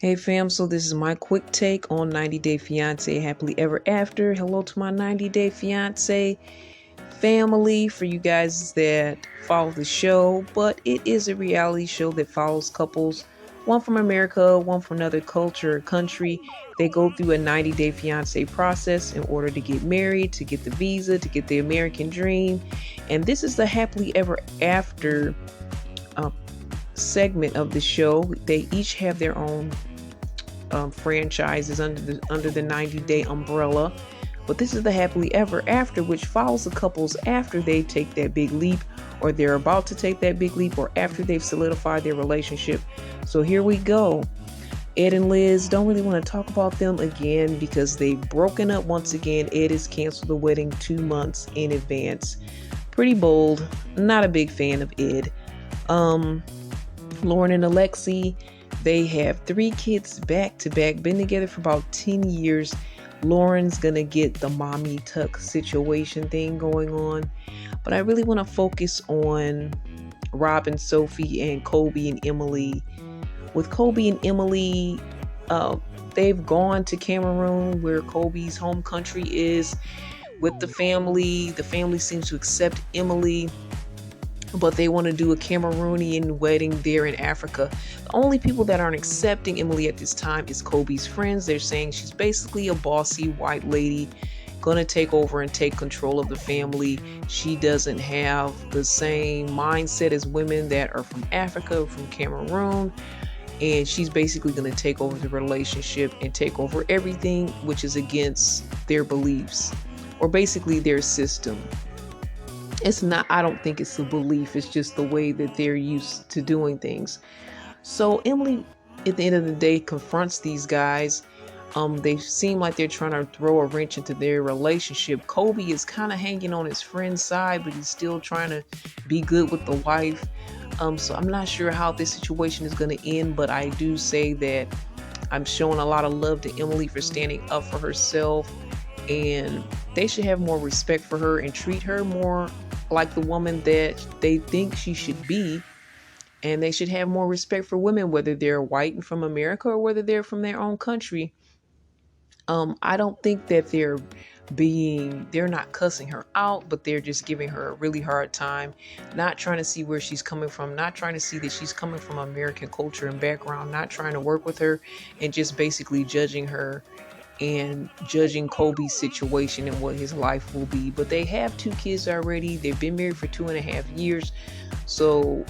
Hey fam, so this is my quick take on 90 Day Fiance Happily Ever After. Hello to my 90 Day Fiance family, for you guys that follow the show, but it is a reality show that follows couples, one from America, one from another culture or country. They go through a 90-day fiance process in order to get married, to get the visa, to get the American dream. And this is the Happily Ever After uh, segment of the show. They each have their own franchises under the 90-day umbrella. But this is the Happily Ever After, which follows the couples after they take that big leap, or they're about to take that big leap, or after they've solidified their relationship. So here we go. Ed and Liz, don't really want to talk about them again because they've broken up once again. Ed has canceled the wedding 2 months in advance. Pretty bold. Not a big fan of Ed. Lauren and Alexi, they have 3 kids back to back, been together for about 10 years. Lauren's gonna get the mommy tuck situation thing going on. But I really want to focus on Rob and Sophie and Kobe and Emily. With Kobe and Emily, they've gone to Cameroon, where Kobe's home country is, with the family. The family seems to accept Emily, but they want to do a Cameroonian wedding there in Africa. The only people that aren't accepting Emily at this time is Kobe's friends. They're saying she's basically a bossy white lady, gonna take over and take control of the family. She doesn't have the same mindset as women that are from Africa, from Cameroon, and she's basically gonna take over the relationship and take over everything which is against their beliefs, or basically their system. It's not, I don't think it's a belief, it's just the way that they're used to doing things. So Emily, at the end of the day, confronts these guys. They seem like they're trying to throw a wrench into their relationship. Kobe is kind of hanging on his friend's side, but he's still trying to be good with the wife. So I'm not sure how this situation is going to end, but I do say that I'm showing a lot of love to Emily for standing up for herself, and they should have more respect for her and treat her more like the woman that they think she should be. And they should have more respect for women, whether they're white and from America or whether they're from their own country. I don't think that they're not cussing her out, but they're just giving her a really hard time, not trying to see where she's coming from, not trying to see that she's coming from American culture and background, not trying to work with her, and just basically judging her and judging Kobe's situation and what his life will be. But they have 2 kids already. They've been married for 2.5 years. So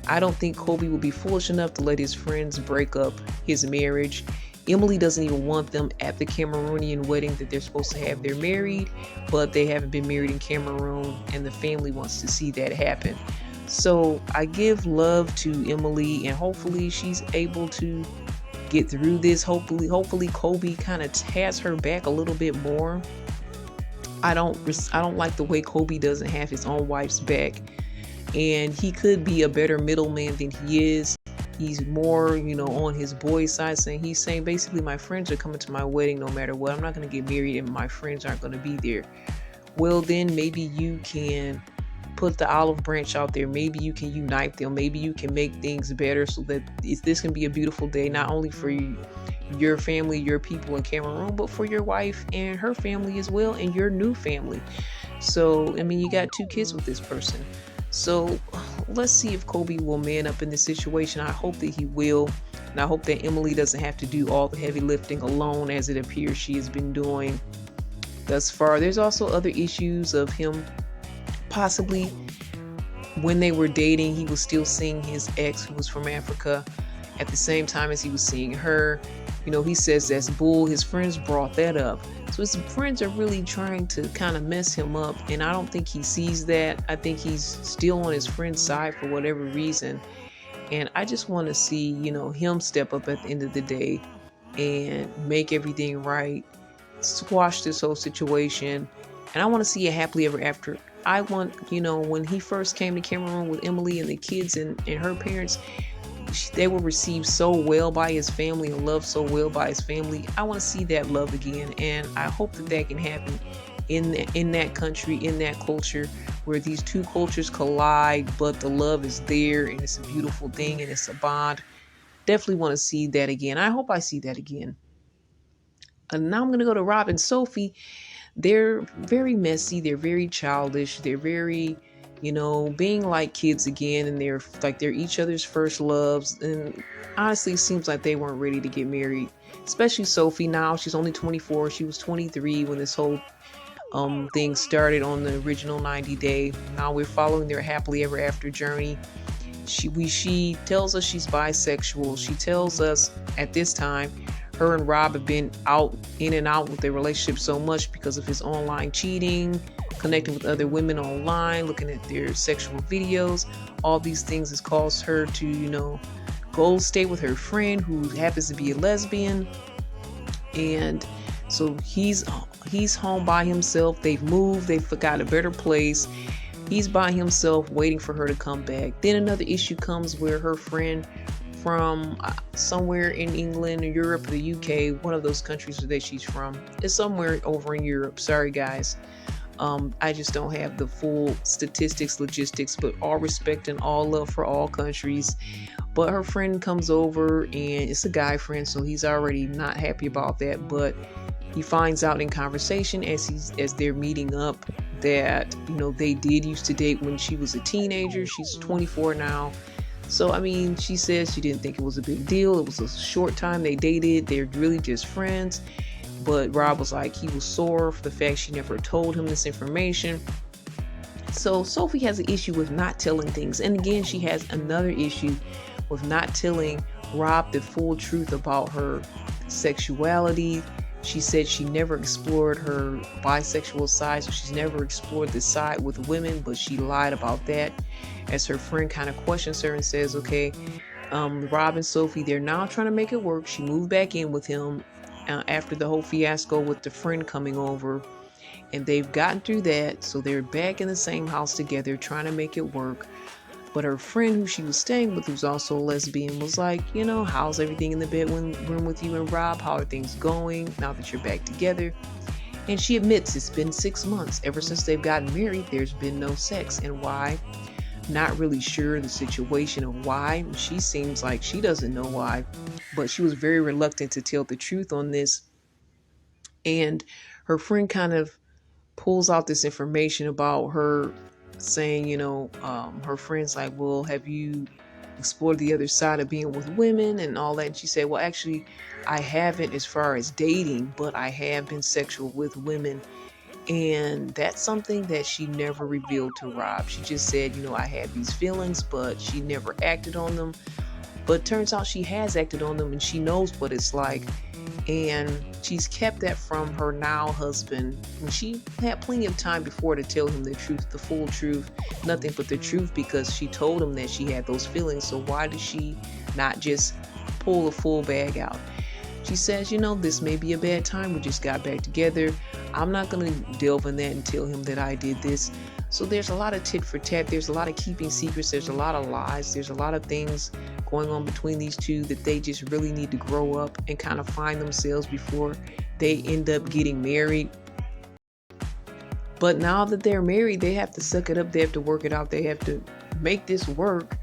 I don't think Kobe will be foolish enough to let his friends break up his marriage. Emily doesn't even want them at the Cameroonian wedding that they're supposed to have. They're married, but they haven't been married in Cameroon, and the family wants to see that happen. So I give love to Emily, and hopefully she's able to get through this. Hopefully Kobe kind of has her back a little bit more. I don't like the way Kobe doesn't have his own wife's back, and he could be a better middleman than he is. He's more, on his boy's side, he's saying basically, my friends are coming to my wedding no matter what. I'm not going to get married and my friends aren't going to be there. Well, then maybe you can put the olive branch out there. Maybe you can unite them. Maybe you can make things better so that this can be a beautiful day, not only for your family, your people in Cameroon, but for your wife and her family as well, and your new family. So, you got 2 kids with this person. So let's see if Kobe will man up in this situation. I hope that he will. And I hope that Emily doesn't have to do all the heavy lifting alone, as it appears she has been doing thus far. There's also other issues of him possibly, when they were dating, he was still seeing his ex, who was from Africa, at the same time as he was seeing her. He says that's bull. His friends brought that up. So his friends are really trying to kind of mess him up, and I don't think he sees that. I think he's still on his friend's side for whatever reason. And I just want to see, him step up at the end of the day and make everything right, squash this whole situation. And I want to see a happily ever after. I want, when he first came to Cameroon with Emily and the kids and her parents, they were received so well by his family and loved so well by his family. I want to see that love again, and I hope that can happen in that country, in that culture, where these 2 cultures collide, but the love is there, and it's a beautiful thing, and it's a bond. Definitely want to see that again. I hope I see that again. And now I'm going to go to Rob and Sophie. They're very messy. They're very childish. They're very, being like kids again. And they're each other's first loves. And honestly, it seems like they weren't ready to get married. Especially Sophie now. She's only 24. She was 23 when this whole thing started on the original 90 Day. Now we're following their happily ever after journey. She tells us she's bisexual. She tells us at this time her and Rob have been in and out with their relationship so much because of his online cheating, connecting with other women online, looking at their sexual videos. All these things has caused her to, go stay with her friend who happens to be a lesbian. And so he's home by himself. They've moved. They've got a better place. He's by himself waiting for her to come back. Then another issue comes where her friend from somewhere in England or Europe or the UK, one of those countries that she's from, is somewhere over in Europe. Sorry, guys. I just don't have the full statistics, logistics, but all respect and all love for all countries. But her friend comes over, and it's a guy friend, so he's already not happy about that. But he finds out in conversation as they're meeting up that, they did used to date when she was a teenager. She's 24 now. So, she says she didn't think it was a big deal. It was a short time they dated. They're really just friends. But Rob was like, he was sore for the fact she never told him this information. So Sophie has an issue with not telling things. And again, she has another issue with not telling Rob the full truth about her sexuality. She said she never explored her bisexual side, so she's never explored this side with women, but she lied about that. As her friend kind of questions her and says, okay, Rob and Sophie, they're now trying to make it work. She moved back in with him after the whole fiasco with the friend coming over, and they've gotten through that, so they're back in the same house together trying to make it work. But her friend who she was staying with, who's also a lesbian, was like, how's everything in the bedroom with you and Rob? How are things going now that you're back together? And she admits it's been 6 months. Ever since they've gotten married, there's been no sex. And why? Not really sure the situation of why. She seems like she doesn't know why, but she was very reluctant to tell the truth on this. And her friend kind of pulls out this information about her saying, her friend's like, well, have you explored the other side of being with women and all that? And she said, well, actually, I haven't as far as dating, but I have been sexual with women. And that's something that she never revealed to Rob. She just said, I had these feelings, but she never acted on them. But turns out she has acted on them, and she knows what it's like. And she's kept that from her now husband. And she had plenty of time before to tell him the truth, the full truth, nothing but the truth, because she told him that she had those feelings. So why did she not just pull the full bag out? She says, this may be a bad time. We just got back together. I'm not going to delve in that and tell him that I did this. So there's a lot of tit for tat. There's a lot of keeping secrets. There's a lot of lies. There's a lot of things going on between these two that they just really need to grow up and kind of find themselves before they end up getting married. But now that they're married, they have to suck it up. They have to work it out. They have to make this work.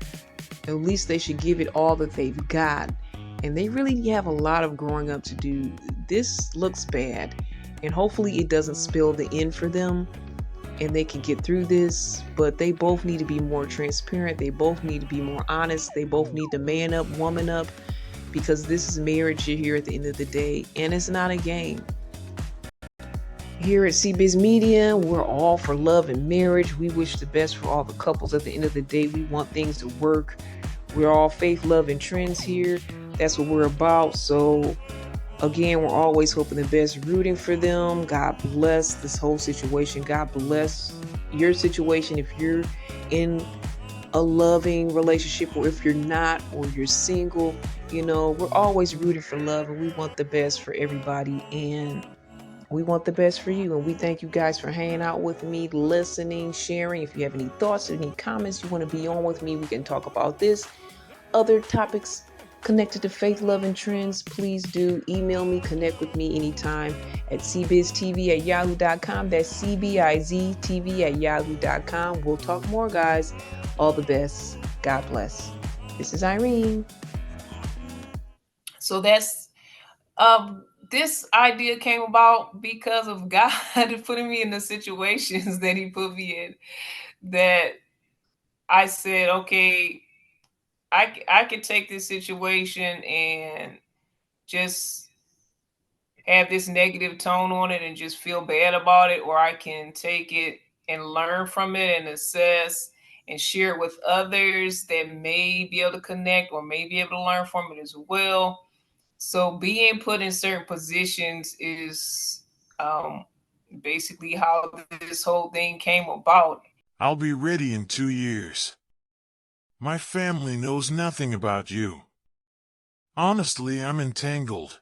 At least they should give it all that they've got. And they really have a lot of growing up to do. This looks bad. And hopefully it doesn't spill the end for them and they can get through this. But they both need to be more transparent. They both need to be more honest. They both need to man up, woman up, because this is marriage here at the end of the day. And it's not a game. Here at CBiz Media, we're all for love and marriage. We wish the best for all the couples. At the end of the day, we want things to work. We're all faith, love, and trends here. That's what we're about. So again, we're always hoping the best, rooting for them. God bless this whole situation. God bless your situation if you're in a loving relationship, or if you're not, or you're single. We're always rooting for love, and we want the best for everybody, and we want the best for you. And we thank you guys for hanging out with me, listening, sharing. If you have any thoughts, any comments you want to be on with me, we can talk about this, other topics connected to faith, love, and trends. Please do email me, connect with me anytime at cbiztv@yahoo.com. That's cbiztv@yahoo.com. We'll talk more, guys. All the best. God bless. This is Irene. So that's this idea came about because of God putting me in the situations that He put me in. That I said, okay, I could take this situation and just have this negative tone on it and just feel bad about it, or I can take it and learn from it and assess and share it with others that may be able to connect or may be able to learn from it as well. So being put in certain positions is basically how this whole thing came about. I'll be ready in 2 years. My family knows nothing about you. Honestly, I'm entangled.